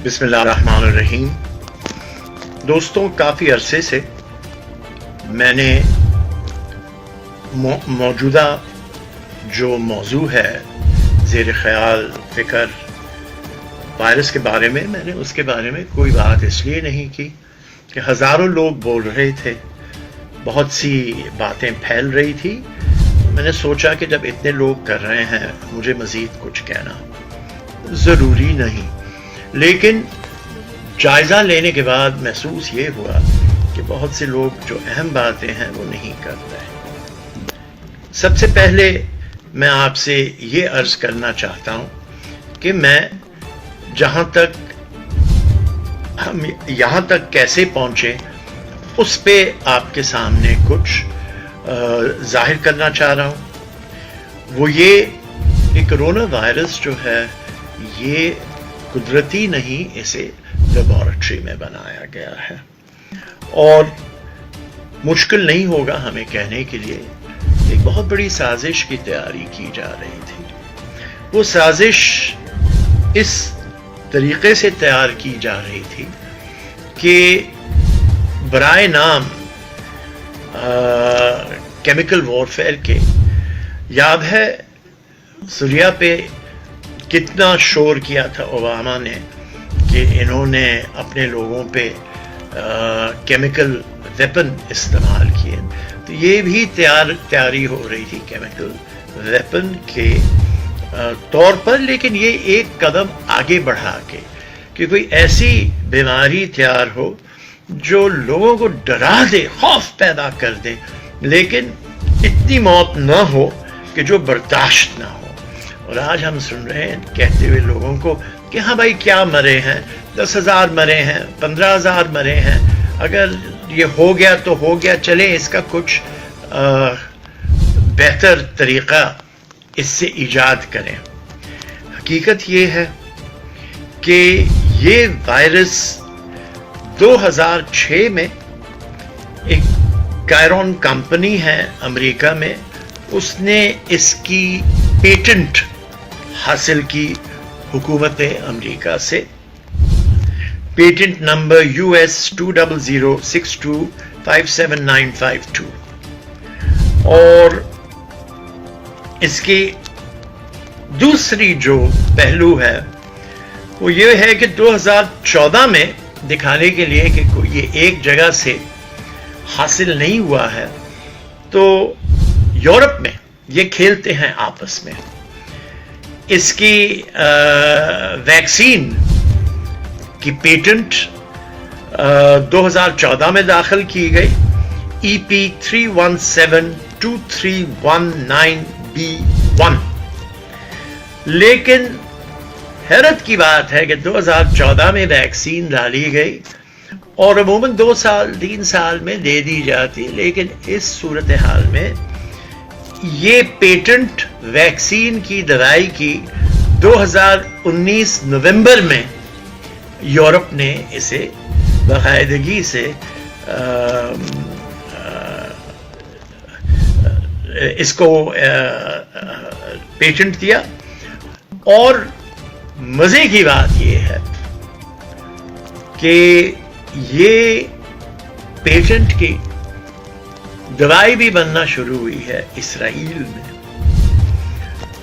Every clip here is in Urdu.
بسم اللہ الرحمن الرحیم۔ دوستوں، کافی عرصے سے میں نے موجودہ جو موضوع ہے زیر خیال فکر وائرس کے بارے میں نے اس کے بارے میں کوئی بات اس لیے نہیں کی کہ ہزاروں لوگ بول رہے تھے، بہت سی باتیں پھیل رہی تھی۔ میں نے سوچا کہ جب اتنے لوگ کر رہے ہیں مجھے مزید کچھ کہنا ضروری نہیں، لیکن جائزہ لینے کے بعد محسوس یہ ہوا کہ بہت سے لوگ جو اہم باتیں ہیں وہ نہیں کر رہے۔ سب سے پہلے میں آپ سے یہ عرض کرنا چاہتا ہوں کہ میں جہاں تک ہم یہاں تک کیسے پہنچے اس پہ آپ کے سامنے کچھ ظاہر کرنا چاہ رہا ہوں۔ وہ یہ کہ کرونا وائرس جو ہے یہ قدرتی نہیں، اسے لیبارٹری میں بنایا گیا ہے، اور مشکل نہیں ہوگا ہمیں کہنے کے لیے ایک بہت بڑی سازش کی تیاری کی جا رہی تھی۔ وہ سازش اس طریقے سے تیار کی جا رہی تھی کہ برائے نام کیمیکل وارفیئر کے، یاد ہے سوریا پہ کتنا شور کیا تھا اوباما نے کہ انہوں نے اپنے لوگوں پہ کیمیکل ویپن استعمال کیے، تو یہ بھی تیاری ہو رہی تھی کیمیکل ویپن کے طور پر، لیکن یہ ایک قدم آگے بڑھا کے کہ کوئی ایسی بیماری تیار ہو جو لوگوں کو ڈرا دے، خوف پیدا کر دے، لیکن اتنی موت نہ ہو کہ جو برداشت نہ ہو۔ اور آج ہم سن رہے ہیں کہتے ہوئے لوگوں کو کہ ہاں بھائی کیا مرے ہیں، 10,000 مرے ہیں، 15,000 مرے ہیں، اگر یہ ہو گیا تو ہو گیا، چلیں اس کا کچھ بہتر طریقہ اس سے ایجاد کریں۔ حقیقت یہ ہے کہ یہ وائرس 2006 میں ایک کائرون کمپنی ہے امریکہ میں، اس نے اس کی پیٹنٹ حاصل کی حکومت امریکہ سے، پیٹنٹ نمبر US 20062579552، اور اس کی دوسری جو پہلو ہے وہ یہ ہے کہ 2014 میں دکھانے کے لیے کہ یہ ایک جگہ سے حاصل نہیں ہوا ہے، تو یورپ میں یہ کھیلتے ہیں آپس میں۔ اس کی ویکسین کی پیٹنٹ 2014 میں داخل کی گئی، EP 3172319B1، لیکن حیرت کی بات ہے کہ 2014 میں ویکسین ڈالی گئی اور عموماً 2-3 سال میں دے دی جاتی، لیکن اس صورتحال میں یہ پیٹنٹ ویکسین کی دوائی کی 2019 نومبر میں یورپ نے اسے باقاعدگی سے اس کو پیٹنٹ دیا۔ اور مزے کی بات یہ ہے کہ یہ پیٹنٹ کی دوائی بھی بننا شروع ہوئی ہے اسرائیل میں،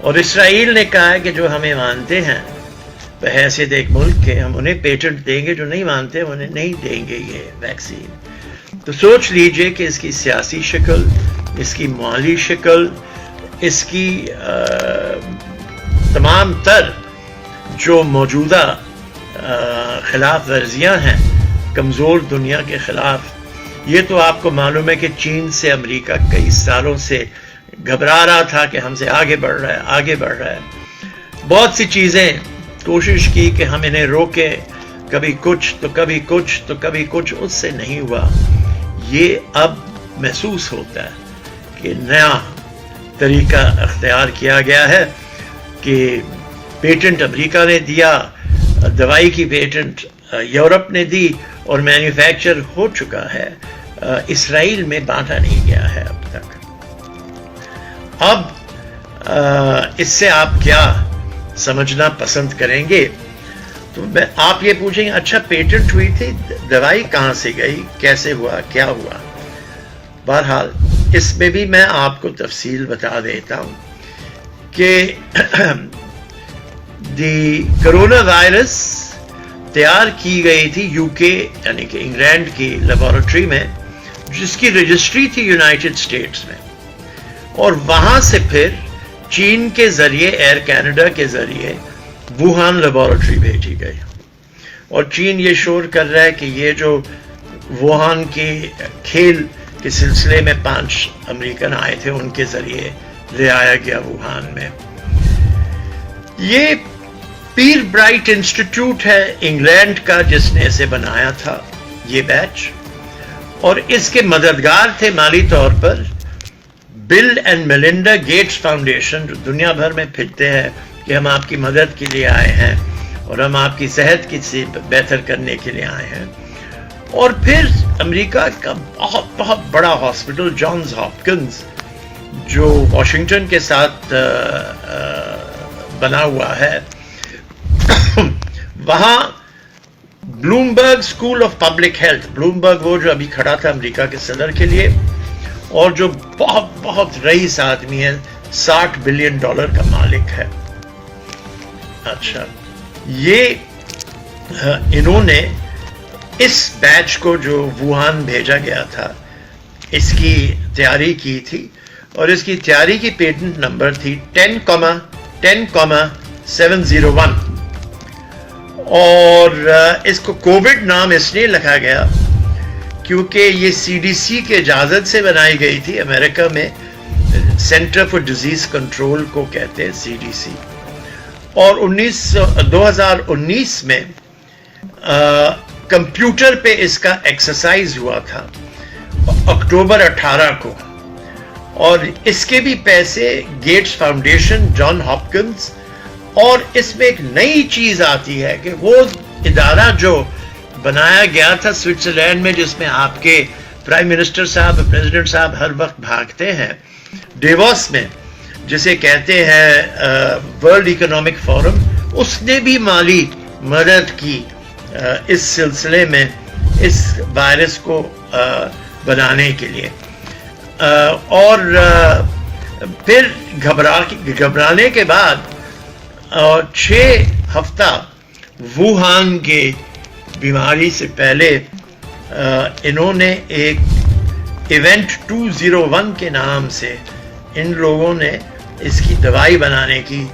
اور اسرائیل نے کہا ہے کہ جو ہمیں مانتے ہیں بحیثیت ایک ملک کے، ہم انہیں پیٹنٹ دیں گے، جو نہیں مانتے انہیں نہیں دیں گے یہ ویکسین۔ تو سوچ لیجئے کہ اس کی سیاسی شکل، اس کی مالی شکل، اس کی تمام تر جو موجودہ خلاف ورزیاں ہیں کمزور دنیا کے خلاف، یہ تو آپ کو معلوم ہے کہ چین سے امریکہ کئی سالوں سے گھبرا رہا تھا کہ ہم سے آگے بڑھ رہا ہے، آگے بڑھ رہا ہے۔ بہت سی چیزیں کوشش کی کہ ہم انہیں روکیں، کبھی کچھ تو کبھی کچھ تو کبھی کچھ، اس سے نہیں ہوا۔ یہ اب محسوس ہوتا ہے کہ نیا طریقہ اختیار کیا گیا ہے کہ پیٹنٹ امریکہ نے دیا، دوائی کی پیٹنٹ یورپ نے دی، اور مینوفیکچر ہو چکا ہے، اسرائیل میں بانٹا نہیں گیا ہے اب تک۔ اب اس سے آپ کیا سمجھنا پسند کریں گے؟ تو آپ یہ پوچھیں گے اچھا پیٹنٹ ہوئی تھی, دوائی کہاں سے گئی, کیسے ہوا, کیا ہوا. بہرحال اس میں بھی میں آپ کو تفصیل بتا دیتا ہوں کہ دی کرونا وائرس تیار کی گئی تھی یو کے یعنی کہ انگلینڈ کی لیبارٹری میں, جس کی رجسٹری تھی یونائٹڈ اسٹیٹس میں, اور وہاں سے پھر چین کے ذریعے ایئر کینیڈا کے ذریعے ووہان لیبارٹری بھیجی گئی. اور چین یہ شور کر رہا ہے کہ یہ جو ووہان کی کھیل کے سلسلے میں 5 امریکن آئے تھے ان کے ذریعے لے آیا گیا ووہان میں. یہ پیر برائٹ انسٹیٹیوٹ ہے انگلینڈ کا جس نے اسے بنایا تھا یہ بیچ, اور اس کے مددگار تھے مالی طور پر بل اینڈ میلنڈا گیٹس فاؤنڈیشن, جو دنیا بھر میں پھرتے ہیں کہ ہم آپ کی مدد کے لیے آئے ہیں اور ہم آپ کی صحت کی بہتر کرنے کے لیے آئے ہیں. اور پھر امریکہ کا بہت بڑا ہاسپٹل جانز ہاپکنز جو واشنگٹن کے ساتھ بنا ہوا ہے, وہاں Bloomberg school of public health, Bloomberg وہ جو ابھی کھڑا تھا امریکہ کے صدر کے لیے اور جو بہت رئیس آدمی ہے, $60 بلین کا مالک ہے. اچھا, یہ انہوں نے اس بیچ کو جو ووہان بھیجا گیا تھا اس کی تیاری کی تھی, اور اس کی تیاری کی پیٹنٹ نمبر تھی 10,701, اور اس کو کووڈ نام اس لیے رکھا گیا کیونکہ یہ سی ڈی سی کے اجازت سے بنائی گئی تھی. امریکہ میں سینٹر فار ڈیزیز کنٹرول کو کہتے ہیں سی ڈی سی, اور 2019 میں کمپیوٹر پہ اس کا ایکسرسائز ہوا تھا اکتوبر 18 کو, اور اس کے بھی پیسے گیٹس فاؤنڈیشن, جان ہاپکنز, اور اس میں ایک نئی چیز آتی ہے کہ وہ ادارہ جو بنایا گیا تھا سوئٹزرلینڈ میں, جس میں آپ کے پرائم منسٹر صاحب, پریزیڈنٹ صاحب ہر وقت بھاگتے ہیں, ڈیووس میں, جسے کہتے ہیں ورلڈ اکنامک فورم, اس نے بھی مالی مدد کی اس سلسلے میں اس وائرس کو بنانے کے لیے. اور پھر گھبرانے کے بعد 6 ہفتہ ووہان کے بیماری سے پہلے انہوں نے ایک ایونٹ 201 کے نام سے ان لوگوں نے اس کی دوائی بنانے کی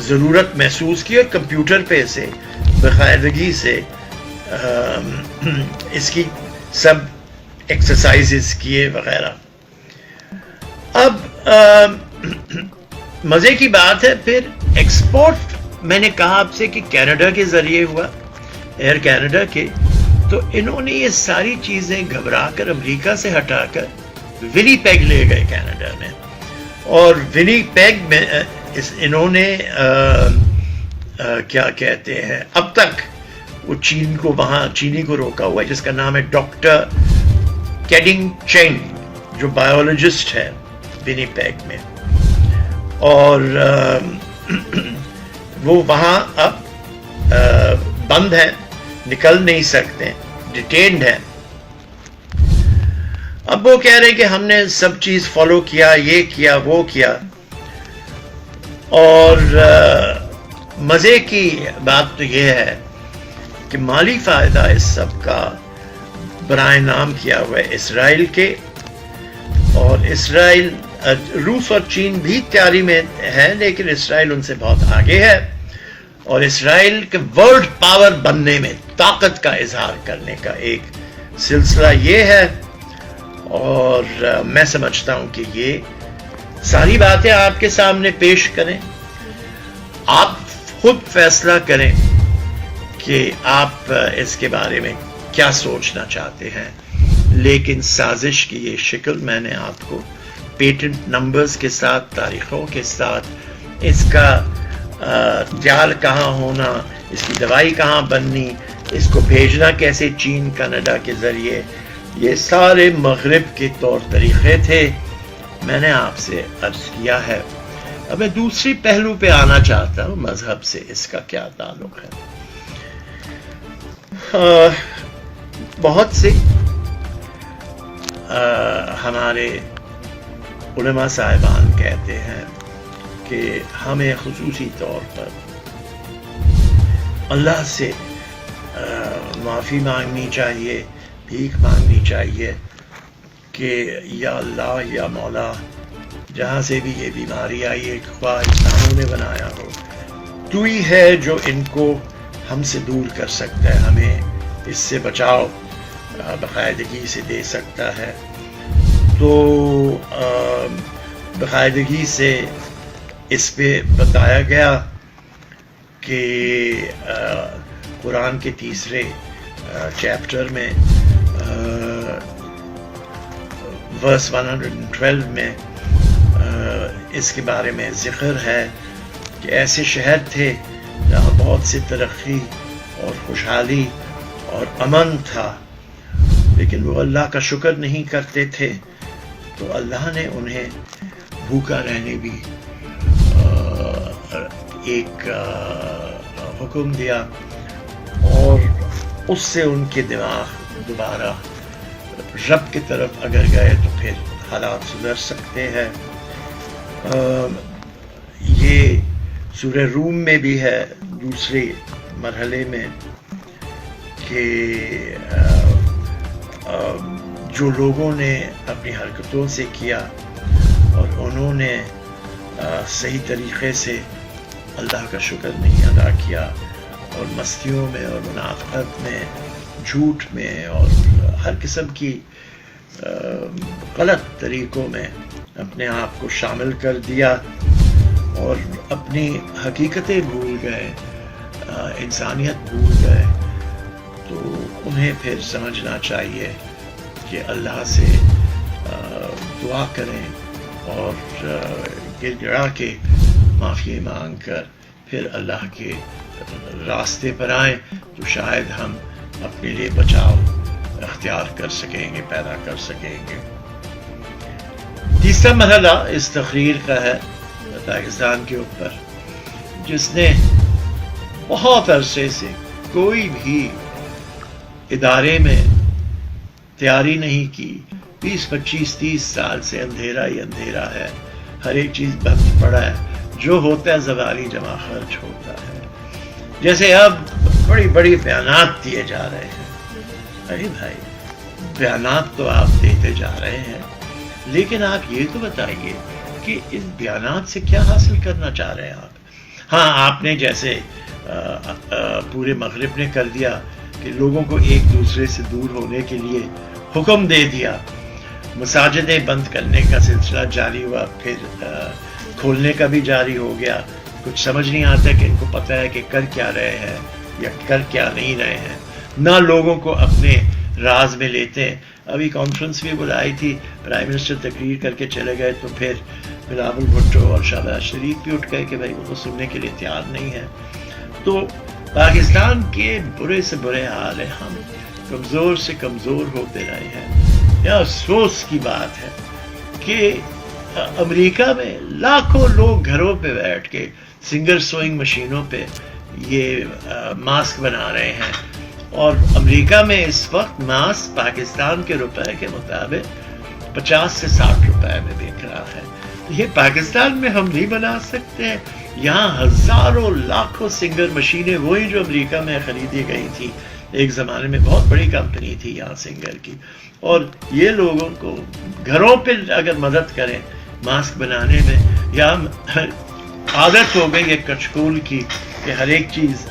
ضرورت محسوس کی, اور کمپیوٹر پہ سے باقاعدگی سے اس کی سب ایکسرسائزز کیے وغیرہ. اب مزے کی بات ہے, پھر ایکسپورٹ میں نے کہا آپ سے کہ کینیڈا کے ذریعے ہوا, ایئر کینیڈا کے, تو انہوں نے یہ ساری چیزیں گھبرا کر امریکہ سے ہٹا کر ونی پیگ لے گئے کینیڈا میں, اور ونی پیگ میں انہوں نے کیا کہتے ہیں, اب تک وہ چین کو وہاں چینی کو روکا ہوا ہے, جس کا نام ہے ڈاکٹر کیڈنگ چینگ, جو بایولوجسٹ ہے ونی پیگ میں, اور وہ وہاں اب بند ہے, نکل نہیں سکتے, ڈیٹینڈ ہے. اب وہ کہہ رہے کہ ہم نے سب چیز فالو کیا, یہ کیا وہ کیا, اور مزے کی بات تو یہ ہے کہ مالی فائدہ اس سب کا برائے نام کیا ہوا ہے اسرائیل کے, اور اسرائیل, روس اور چین بھی تیاری میں ہے, لیکن اسرائیل ان سے بہت آگے ہے, اور اسرائیل کے ورلڈ پاور بننے میں طاقت کا اظہار کرنے کا ایک سلسلہ یہ ہے. اور میں سمجھتا ہوں کہ یہ ساری باتیں آپ کے سامنے پیش کریں, آپ خود فیصلہ کریں کہ آپ اس کے بارے میں کیا سوچنا چاہتے ہیں. لیکن سازش کی یہ شکل میں نے آپ کو پیٹنٹ نمبرز کے ساتھ, تاریخوں کے ساتھ, اس کا تیار کہاں ہونا, اس کی دوائی کہاں بننی, اس کو بھیجنا کیسے چین کینیڈا کے ذریعے, یہ سارے مغرب کے طور طریقے تھے, میں نے آپ سے عرض کیا ہے. اب میں دوسری پہلو پہ آنا چاہتا ہوں, مذہب سے اس کا کیا تعلق ہے. بہت سے ہمارے علماء صاحبان کہتے ہیں کہ ہمیں خصوصی طور پر اللہ سے معافی مانگنی چاہیے، بھیک مانگنی چاہیے کہ یا اللہ یا مولا، جہاں سے بھی یہ بیماری آئی ہے، خواہ انسانوں نے بنایا ہو، تو ہی ہے جو ان کو ہم سے دور کر سکتا ہے، ہمیں اس سے بچاؤ باقاعدگی سے دے سکتا ہے۔ تو باقاعدگی سے اس پہ بتایا گیا کہ قرآن کے تیسرے چیپٹر میں ورس 112 میں اس کے بارے میں ذکر ہے کہ ایسے شہر تھے جہاں بہت سی ترقی اور خوشحالی اور امن تھا، لیکن وہ اللہ کا شکر نہیں کرتے تھے، تو اللہ نے انہیں بھوکا رہنے بھی ایک حکم دیا، اور اس سے ان کے دماغ دوبارہ رب کی طرف اگر گئے تو پھر حالات سدھر سکتے ہیں۔ یہ سورہ روم میں بھی ہے دوسرے مرحلے میں کہ جو لوگوں نے اپنی حرکتوں سے کیا اور انہوں نے صحیح طریقے سے اللہ کا شکر نہیں ادا کیا، اور مستیوں میں اور منافقت میں، جھوٹ میں اور ہر قسم کی غلط طریقوں میں اپنے آپ کو شامل کر دیا اور اپنی حقیقتیں بھول گئے، انسانیت بھول گئے، تو انہیں پھر سمجھنا چاہیے کہ اللہ سے دعا کریں اور گر گڑا کے معافی مانگ کر پھر اللہ کے راستے پر آئیں، تو شاید ہم اپنے لیے بچاؤ اختیار کر سکیں گے، پیدا کر سکیں گے۔ تیسرا مرحلہ اس تقریر کا ہے پاکستان کے اوپر، جس نے بہت عرصے سے کوئی بھی ادارے میں تیاری نہیں کی، 20 25 30 سال سے اندھیرا ہی اندھیرا ہے، ہر ایک چیز بند پڑا ہے، جو ہوتا ہے زوالی جمع خرچ ہوتا ہے۔ جیسے اب بڑی بڑی بیانات دیے جا رہے ہیں، ارے بھائی بیانات تو آپ دیتے جا رہے ہیں، لیکن آپ یہ تو بتائیے کہ اس بیانات سے کیا حاصل کرنا چاہ رہے ہیں آپ؟ ہاں، آپ نے جیسے پورے مغرب نے کر دیا کہ لوگوں کو ایک دوسرے سے دور ہونے کے لیے حکم دے دیا، مساجدیں بند کرنے کا سلسلہ جاری ہوا، پھر کھولنے کا بھی جاری ہو گیا۔ کچھ سمجھ نہیں آتا کہ ان کو پتہ ہے کہ کر کیا رہے ہیں یا کر کیا نہیں رہے ہیں، نہ لوگوں کو اپنے راز میں لیتے ہیں۔ ابھی کانفرنس بھی بلائی تھی، پرائم منسٹر تقریر کر کے چلے گئے، تو پھر بلاول بھٹو اور شہباز شریف بھی اٹھ گئے کہ بھائی وہ تو سننے کے لیے تیار نہیں ہے۔ تو پاکستان کے برے سے برے حال ہے، ہم کمزور سے کمزور ہوتے رہے ہیں۔ یہ افسوس کی بات ہے کہ امریکہ میں لاکھوں لوگ گھروں پہ بیٹھ کے سنگر سوئنگ مشینوں پہ یہ ماسک بنا رہے ہیں، اور امریکہ میں اس وقت ماسک پاکستان کے روپے کے مطابق 50 سے 60 روپے میں بک رہا ہے۔ یہ پاکستان میں ہم نہیں بنا سکتے ہیں؟ یہاں ہزاروں لاکھوں سنگر مشینیں، وہی جو امریکہ میں خریدی گئی تھی، ایک زمانے میں بہت بڑی کمپنی تھی یہاں سنگر کی، اور یہ لوگوں کو گھروں پہ اگر مدد کریں ماسک بنانے میں، یا عادت ہو گئی ہے کچکول کی کہ ہر ایک چیز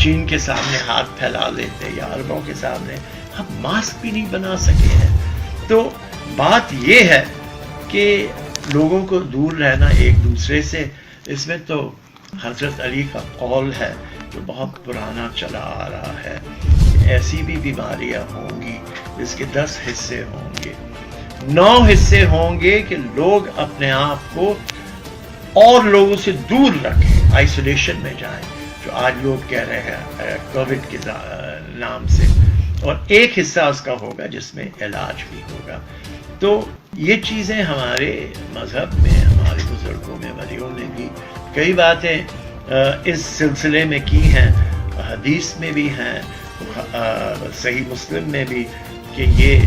چین کے سامنے ہاتھ پھیلا لیتے یا عربوں کے سامنے، ہم ماسک بھی نہیں بنا سکے ہیں۔ تو بات یہ ہے کہ لوگوں کو دور رہنا ایک دوسرے سے، اس میں تو حضرت علی کا قول ہے جو بہت پرانا چلا آ رہا ہے، ایسی بھی بیماریاں ہوں گی جس کے 10 حصے ہوں گے، 9 حصے ہوں گے کہ لوگ اپنے آپ کو اور لوگوں سے دور رکھیں، آئسولیشن میں جائیں، جو آج لوگ کہہ رہے ہیں کووڈ کے نام سے، اور ایک حصہ اس کا ہوگا جس میں علاج بھی ہوگا۔ تو یہ چیزیں ہمارے مذہب میں، ہمارے بزرگوں میں، ولیوں نے بھی کئی باتیں اس سلسلے میں کی ہیں، حدیث میں بھی ہیں, صحیح مسلم میں بھی, کہ یہ